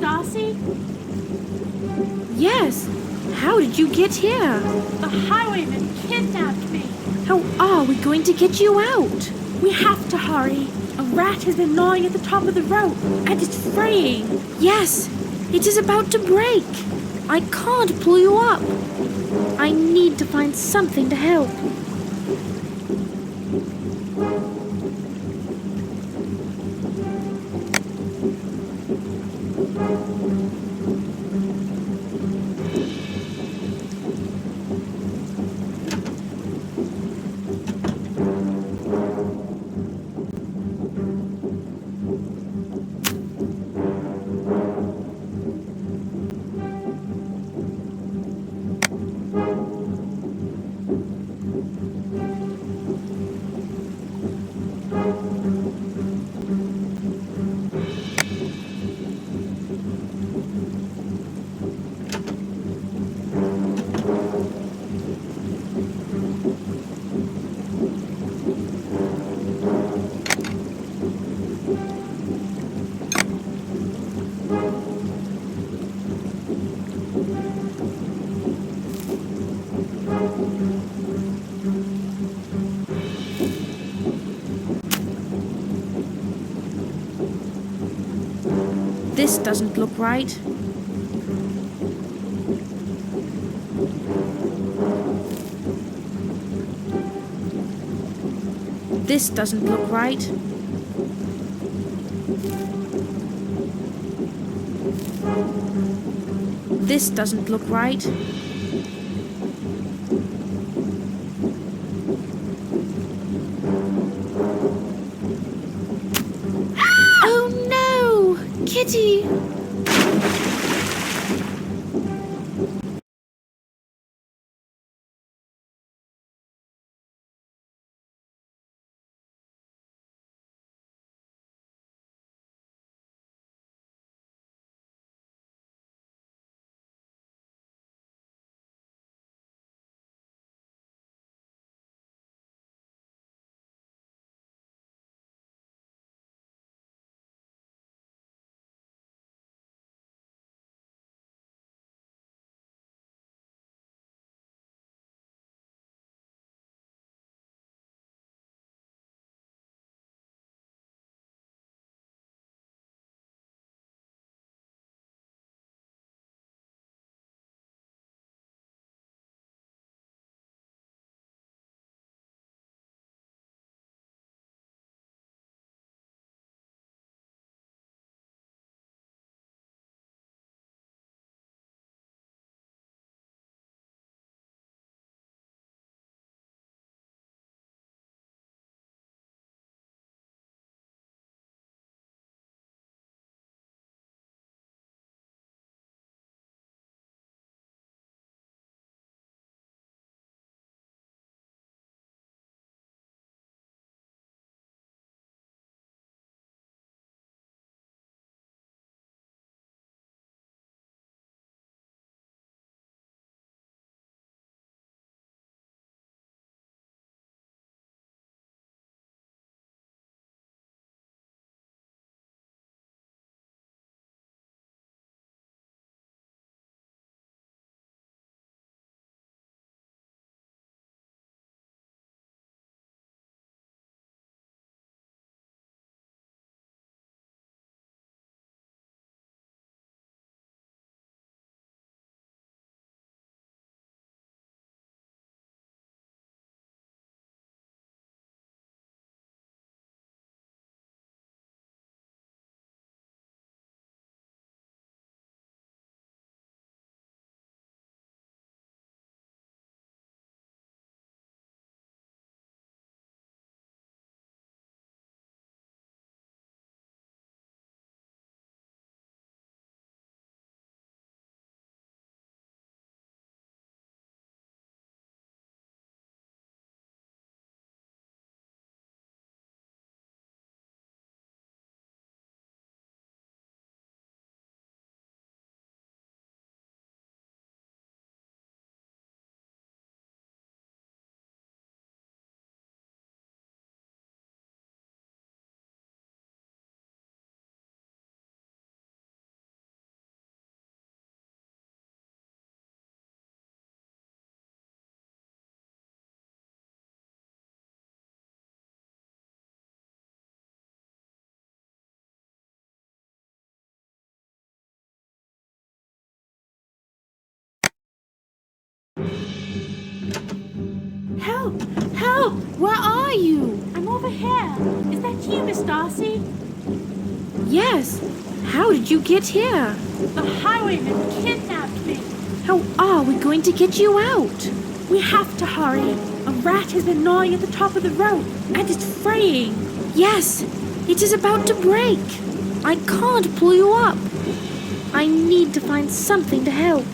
Darcy? Yes. How did you get here? The highwayman kidnapped me. How are we going to get you out? We have to hurry. A rat has been gnawing at the top of the rope, and it's fraying. Yes, it is about to break. I can't pull you up. I need to find something to help. This doesn't look right. This doesn't look right. This doesn't look right. Oh no! Kitty! Help! Help! Where are you? I'm over here. Is that you, Miss Darcy? Yes. How did you get here? The highwayman kidnapped me. How are we going to get you out? We have to hurry. A rat has been gnawing at the top of the rope, and it's fraying. Yes, it is about to break. I can't pull you up. I need to find something to help.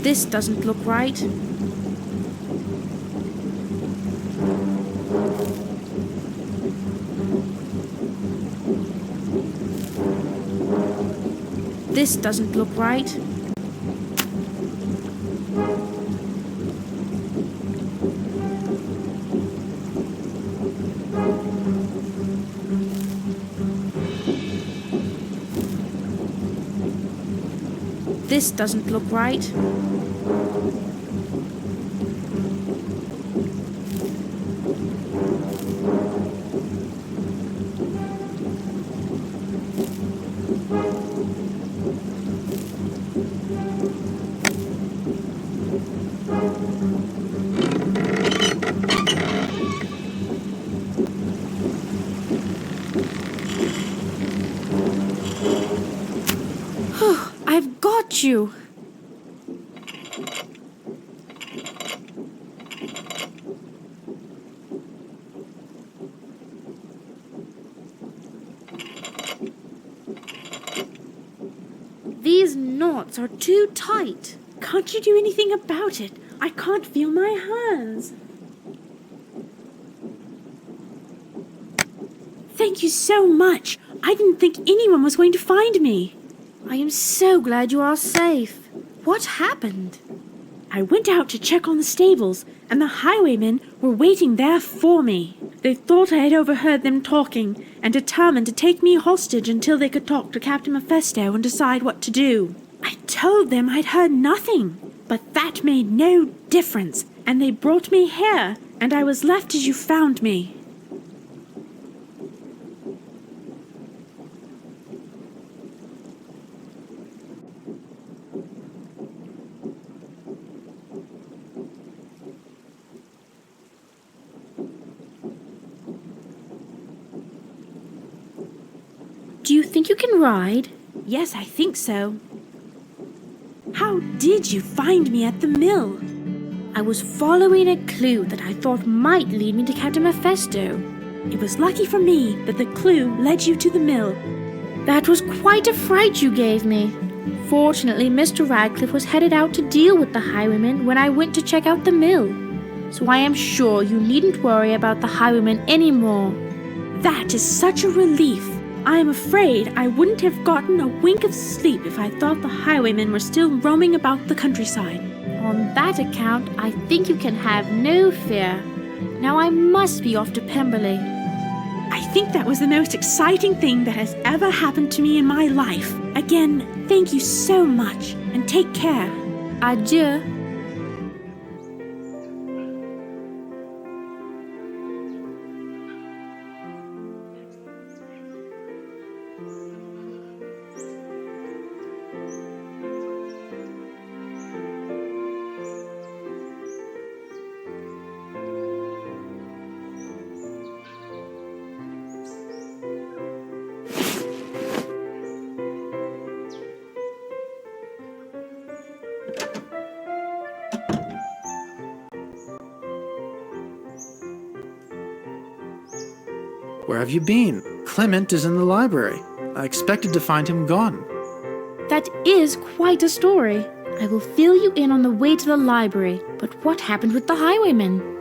This doesn't look right. This doesn't look right. This doesn't look right. I've got you. These knots are too tight. Can't you do anything about it? I can't feel my hands. Thank you so much. I didn't think anyone was going to find me. I am so glad you are safe. What happened? I went out to check on the stables, and the highwaymen were waiting there for me. They thought I had overheard them talking, and determined to take me hostage until they could talk to Captain Mephisto and decide what to do. I told them I'd heard nothing, but that made no difference, and they brought me here, and I was left as you found me. Do you think you can ride? Yes, I think so. How did you find me at the mill? I was following a clue that I thought might lead me to Captain Mephisto. It was lucky for me that the clue led you to the mill. That was quite a fright you gave me. Fortunately, Mr. Radcliffe was headed out to deal with the highwaymen when I went to check out the mill. So I am sure you needn't worry about the highwaymen anymore. That is such a relief. I am afraid I wouldn't have gotten a wink of sleep if I thought the highwaymen were still roaming about the countryside. On that account, I think you can have no fear. Now I must be off to Pemberley. I think that was the most exciting thing that has ever happened to me in my life. Again, thank you so much, and take care. Adieu. Where have you been? Clement is in the library. I expected to find him gone. That is quite a story. I will fill you in on the way to the library. But what happened with the highwaymen?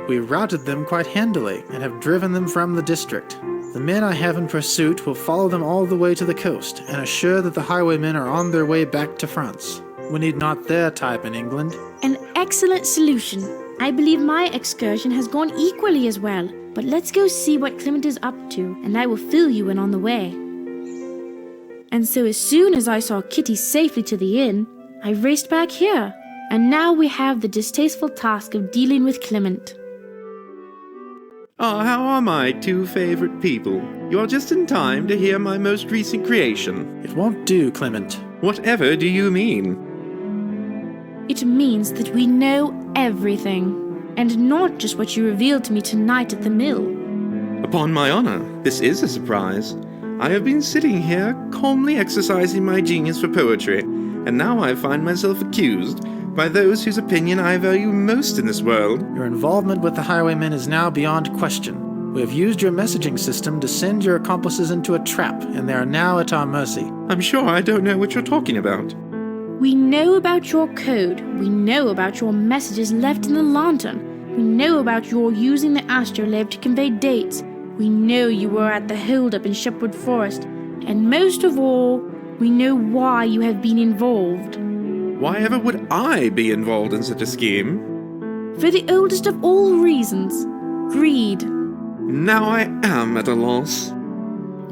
We routed them quite handily and have driven them from the district. The men I have in pursuit will follow them all the way to the coast and assure that the highwaymen are on their way back to France. We need not their type in England. An excellent solution. I believe my excursion has gone equally as well. But let's go see what Clement is up to, and I will fill you in on the way. And so as soon as I saw Kitty safely to the inn, I raced back here. And now we have the distasteful task of dealing with Clement. Ah, how are my two favorite people? You are just in time to hear my most recent creation. It won't do, Clement. Whatever do you mean? It means that we know everything, and not just what you revealed to me tonight at the mill. Upon my honor, this is a surprise. I have been sitting here calmly exercising my genius for poetry, and now I find myself accused by those whose opinion I value most in this world. Your involvement with the highwaymen is now beyond question. We have used your messaging system to send your accomplices into a trap, and they are now at our mercy. I'm sure I don't know what you're talking about. We know about your code. We know about your messages left in the lantern. We know about your using the astrolabe to convey dates. We know you were at the hold-up in Shepwood Forest. And most of all, we know why you have been involved. Why ever would I be involved in such a scheme? For the oldest of all reasons, greed. Now I am at a loss.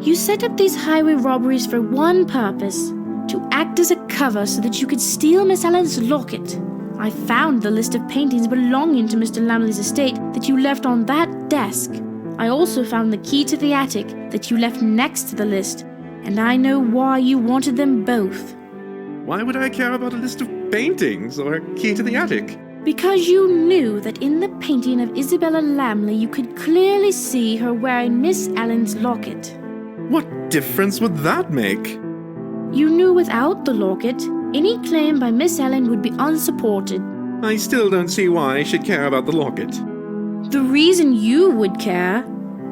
You set up these highway robberies for one purpose, to act as a cover so that you could steal Miss Ellen's locket. I found the list of paintings belonging to Mr. Lamley's estate that you left on that desk. I also found the key to the attic that you left next to the list, and I know why you wanted them both. Why would I care about a list of paintings or a key to the attic? Because you knew that in the painting of Isabella Lamley you could clearly see her wearing Miss Ellen's locket. What difference would that make? You knew without the locket, any claim by Miss Ellen would be unsupported. I still don't see why I should care about the locket. The reason you would care,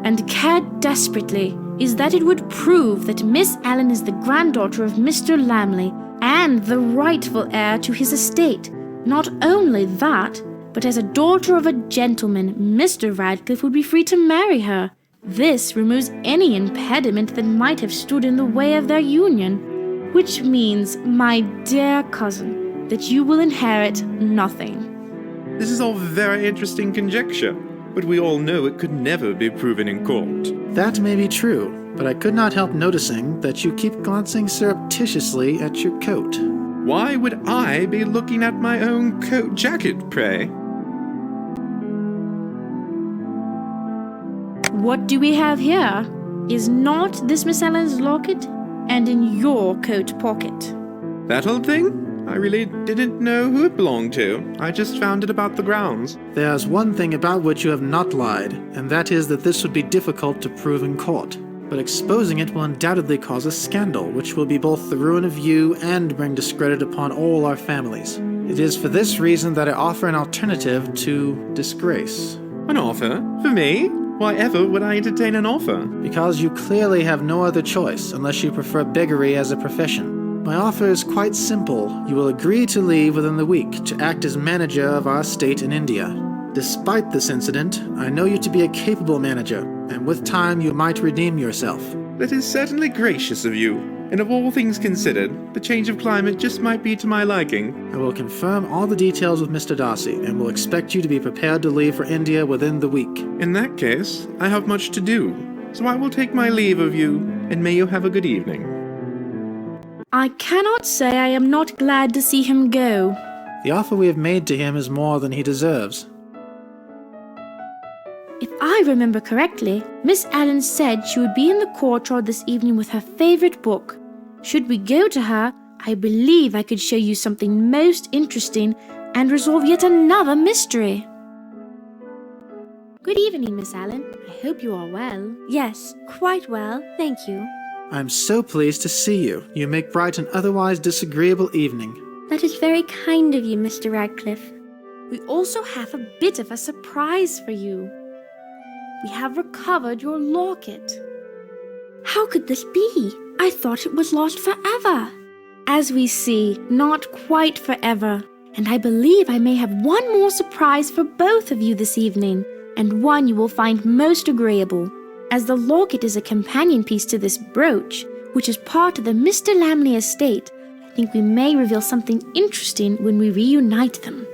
and care desperately, is that it would prove that Miss Ellen is the granddaughter of Mr. Lamley and the rightful heir to his estate. Not only that, but as a daughter of a gentleman, Mr. Radcliffe would be free to marry her. This removes any impediment that might have stood in the way of their union, which means, my dear cousin, that you will inherit nothing. This is all very interesting conjecture, but we all know it could never be proven in court. That may be true, but I could not help noticing that you keep glancing surreptitiously at your coat. Why would I be looking at my own coat jacket, pray? What do we have here? Is not this Miss Ellen's locket? And in your coat pocket. That old thing? I really didn't know who it belonged to. I just found it about the grounds. There's one thing about which you have not lied, and that is that this would be difficult to prove in court. But exposing it will undoubtedly cause a scandal, which will be both the ruin of you and bring discredit upon all our families. It is for this reason that I offer an alternative to disgrace. An offer? For me? Why ever would I entertain an offer? Because you clearly have no other choice, unless you prefer beggary as a profession. My offer is quite simple. You will agree to leave within the week to act as manager of our estate in India. Despite this incident, I know you to be a capable manager, and with time you might redeem yourself. That is certainly gracious of you, and of all things considered, the change of climate just might be to my liking. I will confirm all the details with Mr. Darcy, and will expect you to be prepared to leave for India within the week. In that case, I have much to do, so I will take my leave of you, and may you have a good evening. I cannot say I am not glad to see him go. The offer we have made to him is more than he deserves. If I remember correctly, Miss Allen said she would be in the courtyard this evening with her favorite book. Should we go to her, I believe I could show you something most interesting and resolve yet another mystery. Good evening, Miss Allen. I hope you are well. Yes, quite well, thank you. I am so pleased to see you. You make bright an otherwise disagreeable evening. That is very kind of you, Mr. Radcliffe. We also have a bit of a surprise for you. We have recovered your locket. How could this be? I thought it was lost forever. As we see, not quite forever. And I believe I may have one more surprise for both of you this evening, and one you will find most agreeable. As the locket is a companion piece to this brooch, which is part of the Mr. Lamley estate, I think we may reveal something interesting when we reunite them.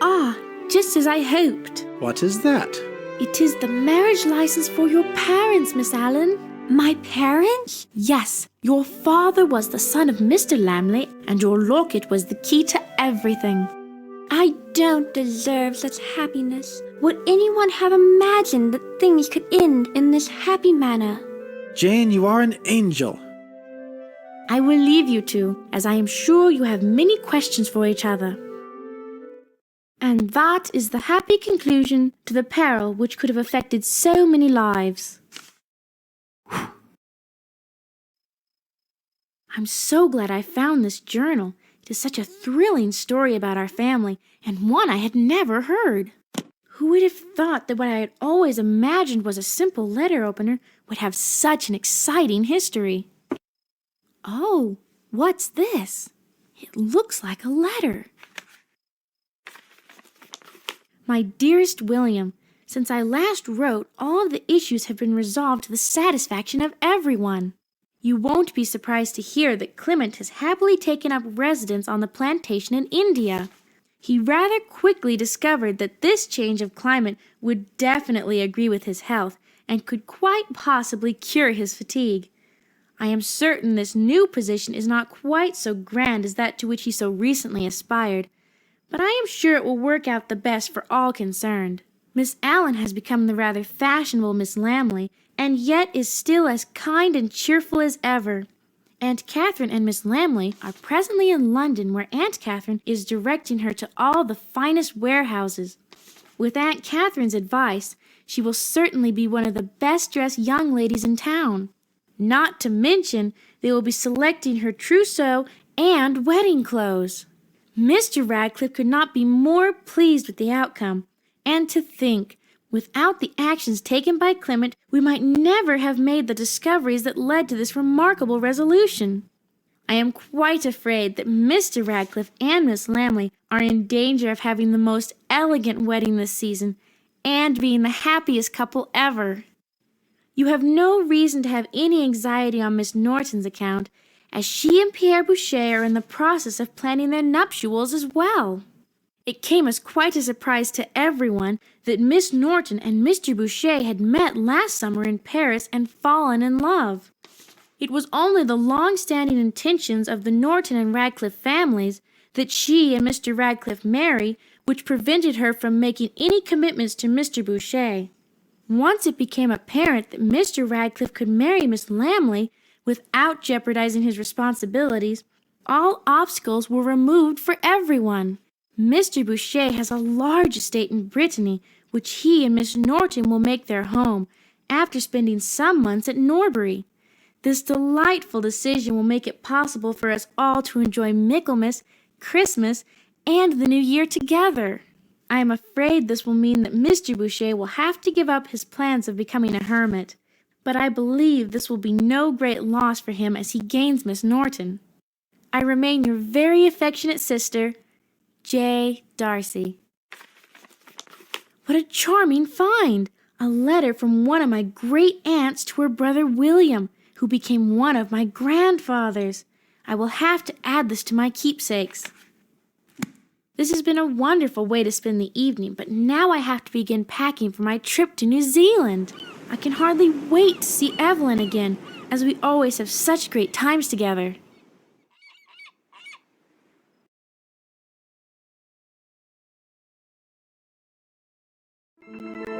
Ah, just as I hoped. What is that? It is the marriage license for your parents, Miss Allen. My parents? Yes, your father was the son of Mr. Lamley, and your locket was the key to everything. I don't deserve such happiness. Would anyone have imagined that things could end in this happy manner? Jane, you are an angel. I will leave you two, as I am sure you have many questions for each other. And that is the happy conclusion to the peril which could have affected so many lives. I'm so glad I found this journal. It is such a thrilling story about our family, and one I had never heard. Who would have thought that what I had always imagined was a simple letter opener would have such an exciting history? Oh, what's this? It looks like a letter. My dearest William, since I last wrote, all of the issues have been resolved to the satisfaction of everyone. You won't be surprised to hear that Clement has happily taken up residence on the plantation in India. He rather quickly discovered that this change of climate would definitely agree with his health and could quite possibly cure his fatigue. I am certain this new position is not quite so grand as that to which he so recently aspired, but I am sure it will work out the best for all concerned. Miss Allen has become the rather fashionable Miss Lamley, and yet is still as kind and cheerful as ever. Aunt Catherine and Miss Lamley are presently in London, where Aunt Catherine is directing her to all the finest warehouses. With Aunt Catherine's advice, she will certainly be one of the best-dressed young ladies in town. Not to mention, they will be selecting her trousseau and wedding clothes. Mr. Radcliffe could not be more pleased with the outcome. And to think, without the actions taken by Clement, we might never have made the discoveries that led to this remarkable resolution. I am quite afraid that Mr. Radcliffe and Miss Lamley are in danger of having the most elegant wedding this season, and being the happiest couple ever. You have no reason to have any anxiety on Miss Norton's account, as she and Pierre Boucher are in the process of planning their nuptials as well. It came as quite a surprise to everyone that Miss Norton and Mr. Boucher had met last summer in Paris and fallen in love. It was only the long-standing intentions of the Norton and Radcliffe families that she and Mr. Radcliffe marry, which prevented her from making any commitments to Mr. Boucher. Once it became apparent that Mr. Radcliffe could marry Miss Lamley without jeopardizing his responsibilities, all obstacles were removed for everyone. Mr. Boucher has a large estate in Brittany, which he and Miss Norton will make their home, after spending some months at Norbury. This delightful decision will make it possible for us all to enjoy Michaelmas, Christmas, and the New Year together. I am afraid this will mean that Mr. Boucher will have to give up his plans of becoming a hermit, but I believe this will be no great loss for him as he gains Miss Norton. I remain your very affectionate sister, J. Darcy. What a charming find! A letter from one of my great-aunts to her brother William, who became one of my grandfathers. I will have to add this to my keepsakes. This has been a wonderful way to spend the evening, but now I have to begin packing for my trip to New Zealand. I can hardly wait to see Evelyn again, as we always have such great times together. you.